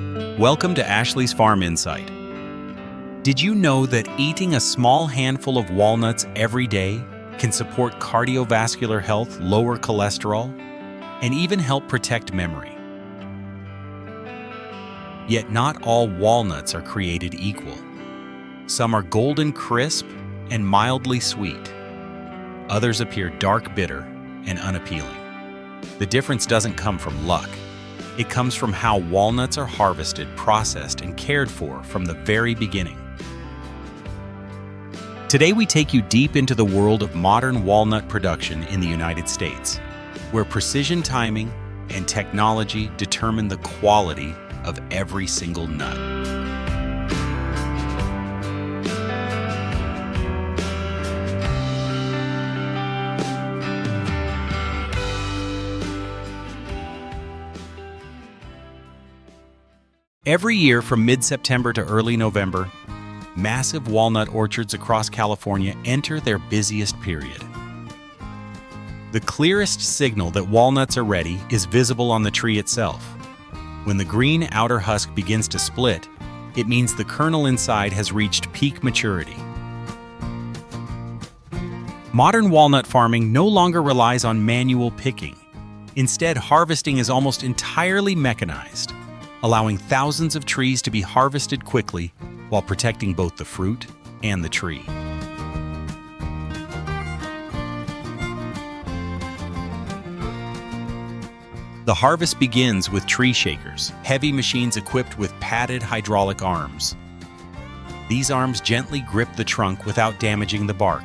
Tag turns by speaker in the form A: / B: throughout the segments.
A: Welcome to Ashley's Farm Insight. Did you know that eating a small handful of walnuts every day can support cardiovascular health, lower cholesterol, and even help protect memory? Yet not all walnuts are created equal. Some are golden crisp and mildly sweet. Others appear dark bitter and unappealing. The difference doesn't come from luck. It comes from how walnuts are harvested, processed, and cared for from the very beginning. Today we take you deep into the world of modern walnut production in the United States, where precision timing and technology determine the quality of every single nut. Every year from mid-September to early November, massive walnut orchards across California enter their busiest period. The clearest signal that walnuts are ready is visible on the tree itself. When the green outer husk begins to split, it means the kernel inside has reached peak maturity. Modern walnut farming no longer relies on manual picking. Instead, harvesting is almost entirely mechanized, allowing thousands of trees to be harvested quickly while protecting both the fruit and the tree. The harvest begins with tree shakers, heavy machines equipped with padded hydraulic arms. These arms gently grip the trunk without damaging the bark.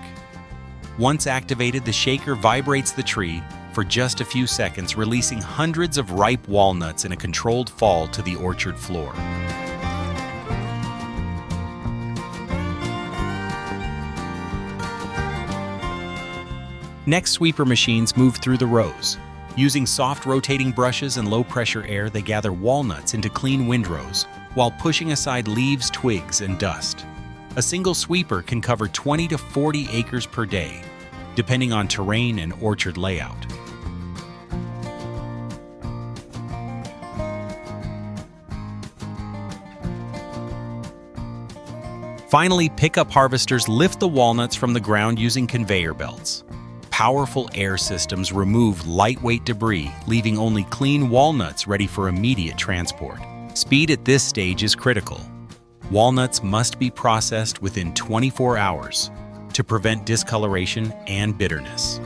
A: Once activated, the shaker vibrates the tree for just a few seconds, releasing hundreds of ripe walnuts in a controlled fall to the orchard floor. Next, sweeper machines move through the rows. Using soft rotating brushes and low-pressure air, they gather walnuts into clean windrows while pushing aside leaves, twigs, and dust. A single sweeper can cover 20 to 40 acres per day, depending on terrain and orchard layout. Finally, pickup harvesters lift the walnuts from the ground using conveyor belts. Powerful air systems remove lightweight debris, leaving only clean walnuts ready for immediate transport. Speed at this stage is critical. Walnuts must be processed within 24 hours to prevent discoloration and bitterness.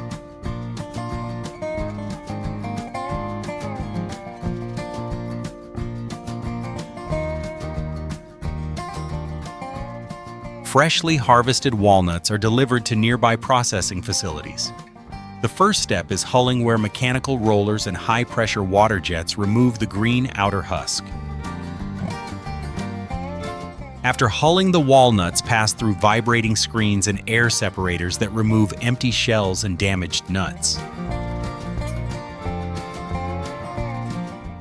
A: Freshly harvested walnuts are delivered to nearby processing facilities. The first step is hulling, where mechanical rollers and high-pressure water jets remove the green outer husk. After hulling, the walnuts pass through vibrating screens and air separators that remove empty shells and damaged nuts.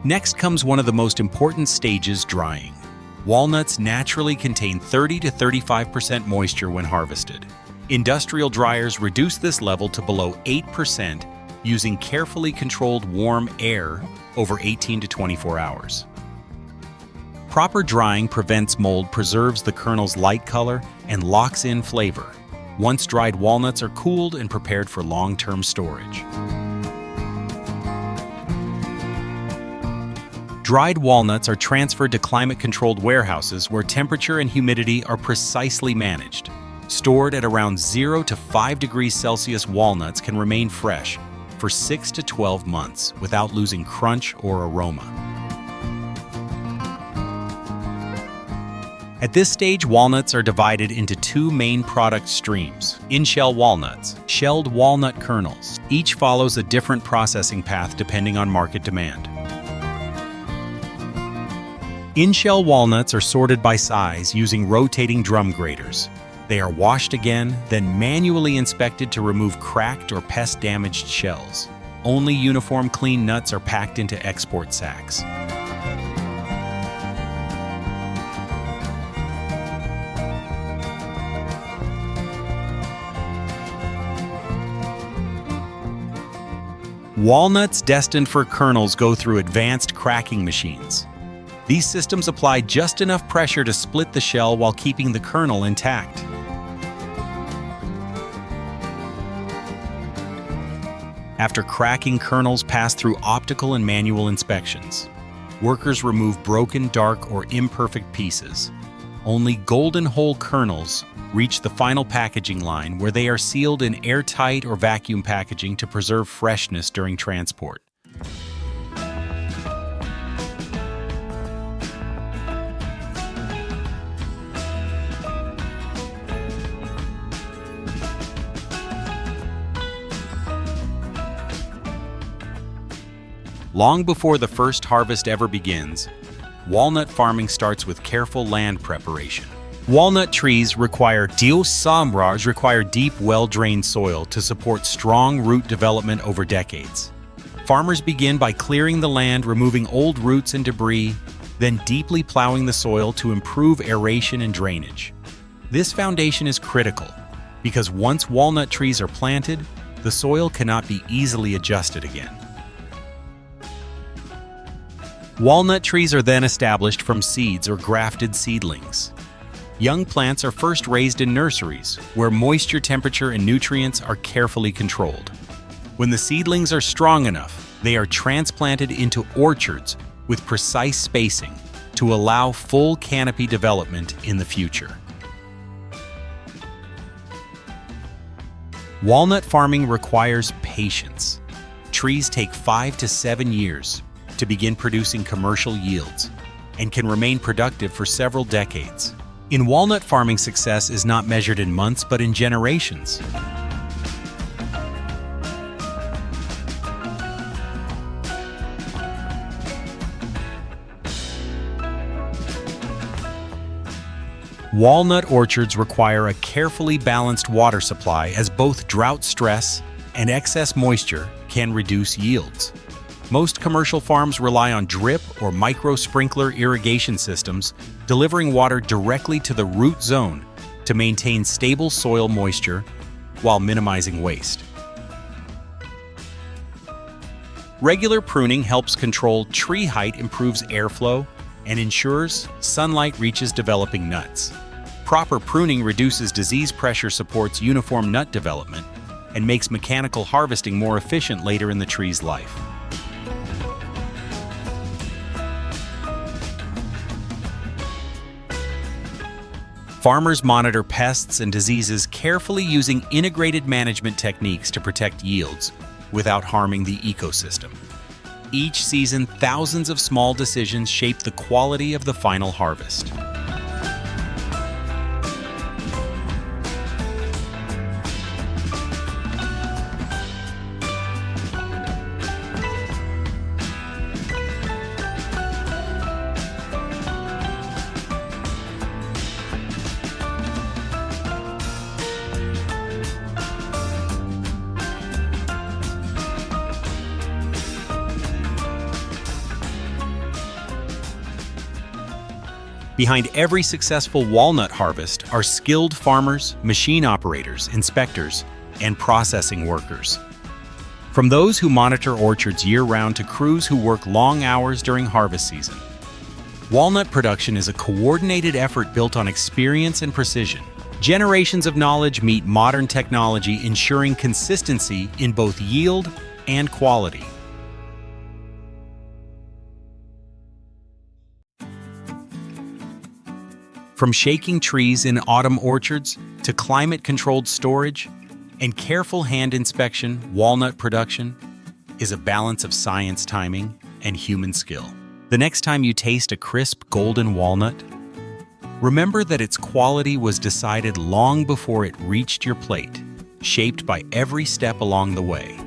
A: Next comes one of the most important stages: drying. Walnuts naturally contain 30 to 35% moisture when harvested. Industrial dryers reduce this level to below 8% using carefully controlled warm air over 18 to 24 hours. Proper drying prevents mold, preserves the kernel's light color, and locks in flavor. Once dried, walnuts are cooled and prepared for long-term storage. Dried walnuts are transferred to climate-controlled warehouses where temperature and humidity are precisely managed. Stored at around 0 to 5 degrees Celsius, walnuts can remain fresh for 6 to 12 months without losing crunch or aroma. At this stage, walnuts are divided into two main product streams: in-shell walnuts, shelled walnut kernels. Each follows a different processing path depending on market demand. In-shell walnuts are sorted by size using rotating drum graders. They are washed again, then manually inspected to remove cracked or pest-damaged shells. Only uniform clean nuts are packed into export sacks. Walnuts destined for kernels go through advanced cracking machines. These systems apply just enough pressure to split the shell while keeping the kernel intact. After cracking, kernels pass through optical and manual inspections. Workers remove broken, dark, or imperfect pieces. Only golden whole kernels reach the final packaging line, where they are sealed in airtight or vacuum packaging to preserve freshness during transport. Long before the first harvest ever begins, walnut farming starts with careful land preparation. Walnut trees require deep, well-drained soil to support strong root development over decades. Farmers begin by clearing the land, removing old roots and debris, then deeply plowing the soil to improve aeration and drainage. This foundation is critical because once walnut trees are planted, the soil cannot be easily adjusted again. Walnut trees are then established from seeds or grafted seedlings. Young plants are first raised in nurseries, where moisture, temperature, and nutrients are carefully controlled. When the seedlings are strong enough, they are transplanted into orchards with precise spacing to allow full canopy development in the future. Walnut farming requires patience. Trees take 5 to 7 years to begin producing commercial yields and can remain productive for several decades. In walnut farming, success is not measured in months but in generations. Walnut orchards require a carefully balanced water supply, as both drought stress and excess moisture can reduce yields. Most commercial farms rely on drip or micro-sprinkler irrigation systems, delivering water directly to the root zone to maintain stable soil moisture while minimizing waste. Regular pruning helps control tree height, improves airflow, and ensures sunlight reaches developing nuts. Proper pruning reduces disease pressure, supports uniform nut development, and makes mechanical harvesting more efficient later in the tree's life. Farmers monitor pests and diseases carefully, using integrated management techniques to protect yields without harming the ecosystem. Each season, thousands of small decisions shape the quality of the final harvest. Behind every successful walnut harvest are skilled farmers, machine operators, inspectors, and processing workers. From those who monitor orchards year-round to crews who work long hours during harvest season, walnut production is a coordinated effort built on experience and precision. Generations of knowledge meet modern technology, ensuring consistency in both yield and quality. From shaking trees in autumn orchards to climate-controlled storage and careful hand inspection, walnut production is a balance of science, timing, and human skill. The next time you taste a crisp golden walnut, remember that its quality was decided long before it reached your plate, shaped by every step along the way.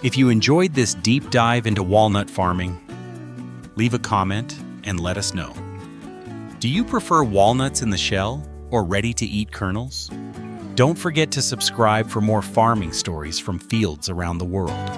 A: If you enjoyed this deep dive into walnut farming, leave a comment and let us know. Do you prefer walnuts in the shell or ready-to-eat kernels? Don't forget to subscribe for more farming stories from fields around the world.